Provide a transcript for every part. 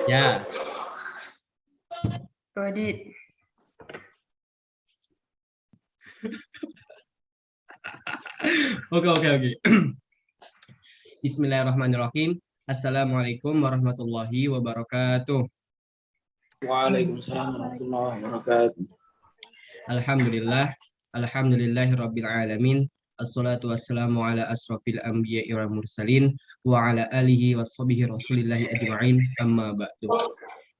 Ya, Kodit. oke. Bismillahirrahmanirrahim. Assalamualaikum warahmatullahi wabarakatuh. Waalaikumsalam warahmatullahi wabarakatuh. Alhamdulillah, alhamdulillahirabbil alamin. Assalatu wassalamu ala asrofil anbiya'i wal mursalin wa ala alihi washabihi rasulillahi ajma'in. Amma ba'du.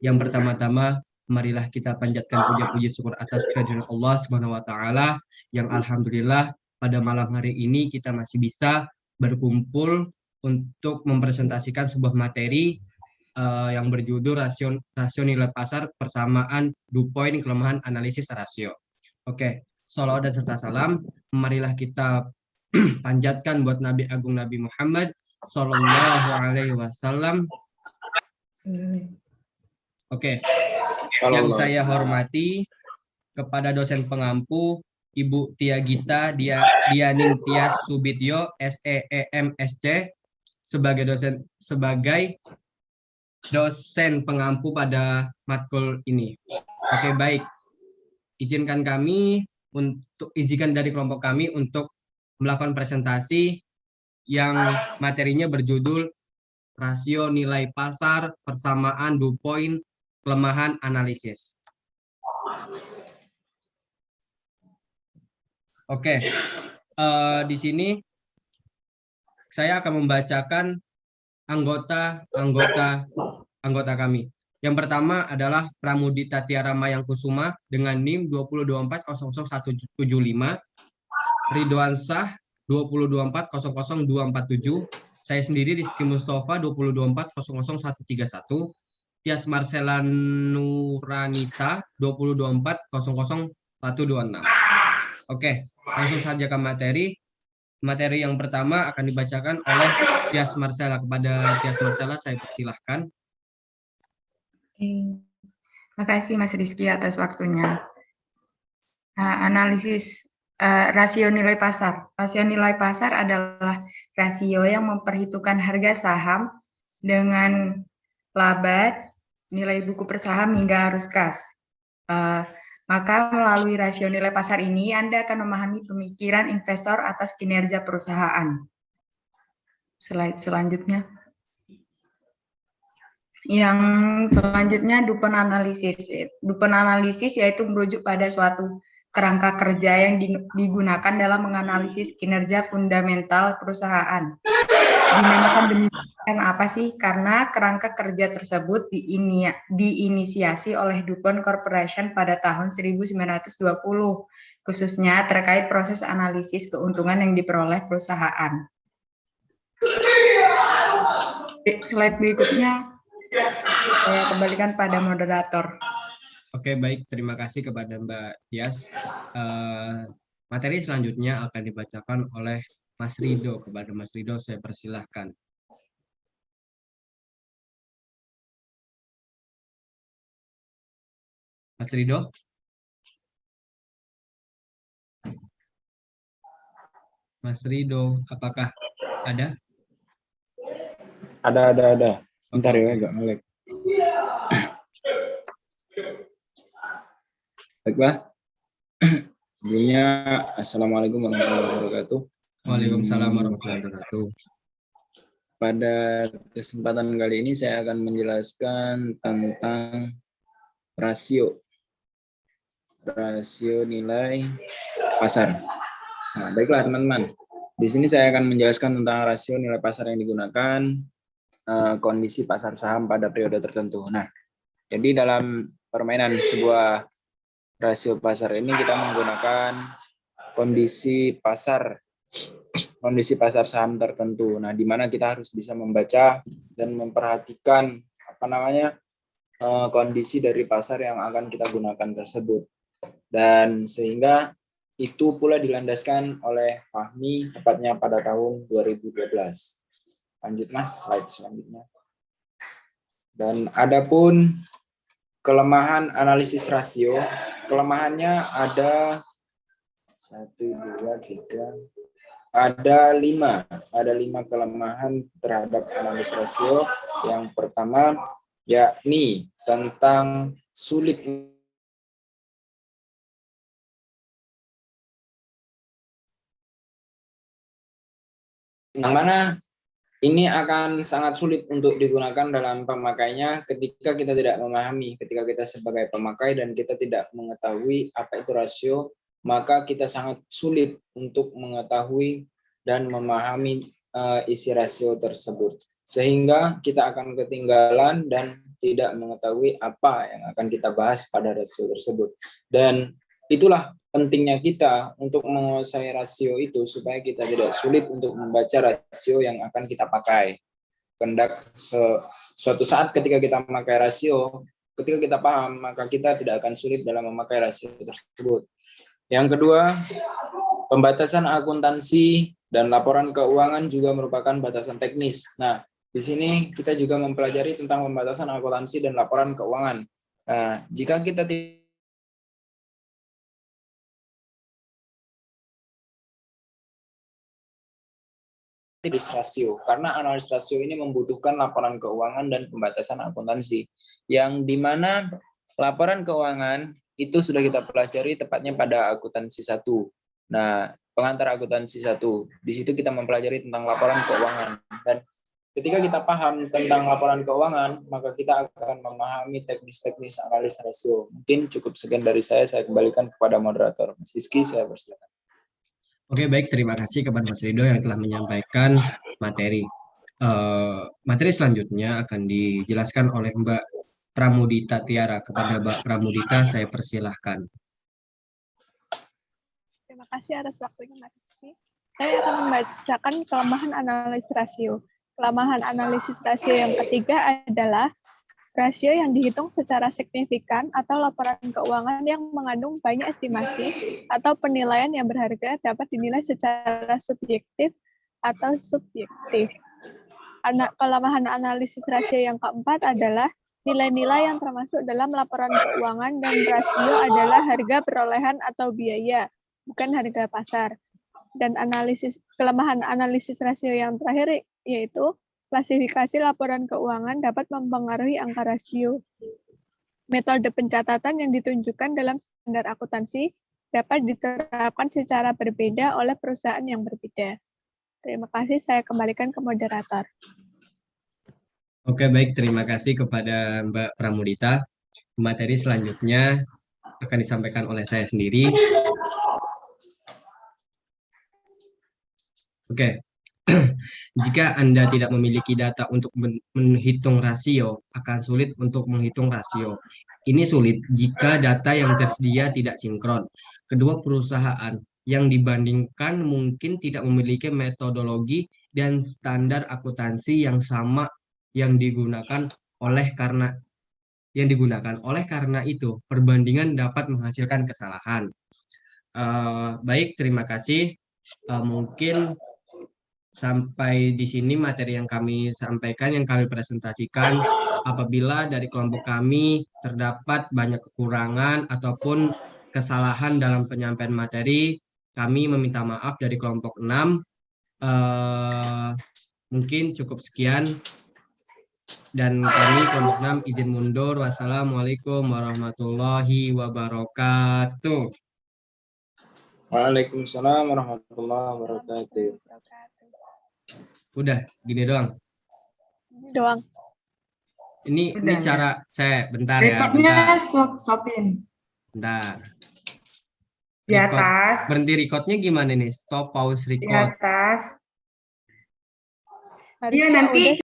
Yang pertama-tama, marilah kita panjatkan puja-puji syukur atas kehadiran Allah Subhanahu wa taala yang alhamdulillah pada malam hari ini kita masih bisa berkumpul untuk mempresentasikan sebuah materi yang berjudul rasio nilai pasar persamaan DuPont kelemahan analisis rasio. Oke, salawat dan serta salam, marilah kita panjatkan buat Nabi Agung Nabi Muhammad Sallallahu Alaihi Wasallam. Oke, yang saya hormati kepada dosen pengampu Ibu Tia Gita Dianing Tias Subityo SEEMSC sebagai dosen pengampu pada matkul ini. Oke, baik. Izinkan dari kelompok kami untuk melakukan presentasi yang materinya berjudul rasio nilai pasar persamaan DuPont kelemahan analisis. Oke, di sini saya akan membacakan anggota kami. Yang pertama adalah Pramudita Tiara Mayangkusuma dengan NIM 202400175, Ridwan Shah 202400247, saya sendiri Rizky Mustafa 202400131, Tias Marcela Nuranisa 202400126. Oke, langsung saja ke materi. Materi yang pertama akan dibacakan oleh Tias Marcela. Kepada Tias Marcela saya persilahkan. Terima kasih Mas Rizky atas waktunya. Analisis rasio nilai pasar. Rasio nilai pasar adalah rasio yang memperhitungkan harga saham dengan laba, nilai buku per saham hingga arus kas. Maka melalui rasio nilai pasar ini Anda akan memahami pemikiran investor atas kinerja perusahaan. Slide selanjutnya. Yang selanjutnya DuPont analisis. DuPont analisis yaitu merujuk pada suatu kerangka kerja yang digunakan dalam menganalisis kinerja fundamental perusahaan. Dinamakan demikian apa sih? Karena kerangka kerja tersebut diinisiasi oleh DuPont Corporation pada tahun 1920, khususnya terkait proses analisis keuntungan yang diperoleh perusahaan. Slide berikutnya saya kembalikan pada moderator. Oke, baik. Terima kasih kepada Mbak Tias. Materi selanjutnya akan dibacakan oleh Mas Rido. Kepada Mas Rido saya persilahkan. Mas Rido? Mas Rido, apakah ada? Ada. Sebentar ya, agak ngelag. Baiklah. Sebelumnya, Assalamualaikum warahmatullahi wabarakatuh. Waalaikumsalam warahmatullahi wabarakatuh. Pada kesempatan kali ini saya akan menjelaskan tentang rasio nilai pasar. Nah, baiklah teman-teman. Di sini saya akan menjelaskan tentang rasio nilai pasar yang digunakan, kondisi pasar saham pada periode tertentu. Nah, jadi dalam permainan sebuah rasio pasar ini kita menggunakan kondisi pasar saham tertentu. Nah, di mana kita harus bisa membaca dan memperhatikan kondisi dari pasar yang akan kita gunakan tersebut. Dan sehingga itu pula dilandaskan oleh Fahmi tepatnya pada tahun 2012. Lanjut Mas, slide selanjutnya. Dan adapun kelemahan analisis rasio, kelemahannya ada 5 kelemahan terhadap analisis rasio. Yang pertama, yakni tentang sulit yang mana ini akan sangat sulit untuk digunakan dalam pemakainya ketika kita tidak memahami, ketika kita sebagai pemakai dan kita tidak mengetahui apa itu rasio, maka kita sangat sulit untuk mengetahui dan memahami isi rasio tersebut. Sehingga kita akan ketinggalan dan tidak mengetahui apa yang akan kita bahas pada rasio tersebut. Dan itulah pentingnya kita untuk menguasai rasio itu supaya kita tidak sulit untuk membaca rasio yang akan kita pakai. Kendak suatu saat ketika kita memakai rasio, ketika kita paham, maka kita tidak akan sulit dalam memakai rasio tersebut. Yang kedua, pembatasan akuntansi dan laporan keuangan juga merupakan batasan teknis. Nah, di sini kita juga mempelajari tentang pembatasan akuntansi dan laporan keuangan. Nah, jika kita analis rasio, karena analis rasio ini membutuhkan laporan keuangan dan pembatasan akuntansi, yang dimana laporan keuangan itu sudah kita pelajari tepatnya pada akuntansi 1. Nah, pengantar akuntansi 1, di situ kita mempelajari tentang laporan keuangan, dan ketika kita paham tentang laporan keuangan, maka kita akan memahami teknis-teknis analis rasio. Mungkin cukup sekian dari saya kembalikan kepada moderator. Mas Rizky, saya persilakan. Oke, baik. Terima kasih kepada Mas Rido yang telah menyampaikan materi. Materi selanjutnya akan dijelaskan oleh Mbak Pramudita Tiara. Kepada Mbak Pramudita, saya persilahkan. Terima kasih atas waktunya, Mas Rizky. Saya akan membacakan kelemahan analisis rasio. Kelemahan analisis rasio yang ketiga adalah rasio yang dihitung secara signifikan atau laporan keuangan yang mengandung banyak estimasi atau penilaian yang berharga dapat dinilai secara subjektif atau subjektif. Kelemahan analisis rasio yang keempat adalah nilai-nilai yang termasuk dalam laporan keuangan dan rasio adalah harga perolehan atau biaya, bukan harga pasar. Dan kelemahan analisis rasio yang terakhir yaitu klasifikasi laporan keuangan dapat mempengaruhi angka rasio. Metode pencatatan yang ditunjukkan dalam standar akuntansi dapat diterapkan secara berbeda oleh perusahaan yang berbeda. Terima kasih, saya kembalikan ke moderator. Oke, baik. Terima kasih kepada Mbak Pramudita. Materi selanjutnya akan disampaikan oleh saya sendiri. Oke. Jika Anda tidak memiliki data untuk menghitung rasio, akan sulit untuk menghitung rasio. Ini sulit jika data yang tersedia tidak sinkron. Kedua perusahaan yang dibandingkan mungkin tidak memiliki metodologi dan standar akuntansi yang sama yang digunakan. Oleh karena itu, perbandingan dapat menghasilkan kesalahan. Baik, terima kasih. Mungkin sampai di sini materi yang kami sampaikan, yang kami presentasikan. Apabila dari kelompok kami terdapat banyak kekurangan ataupun kesalahan dalam penyampaian materi, kami meminta maaf dari kelompok 6. Mungkin cukup sekian. Dan kami kelompok 6 izin mundur. Wassalamualaikum warahmatullahi wabarakatuh. Waalaikumsalam warahmatullahi wabarakatuh. Udah, gini doang. Doang. Ini Udah, cara saya bentar ya, Recordnya bentar. stopin. Bentar. Di Record. atas. Berhenti recordnya gimana nih? Stop, pause, Di record. atas. Iya, Harusnya nanti udah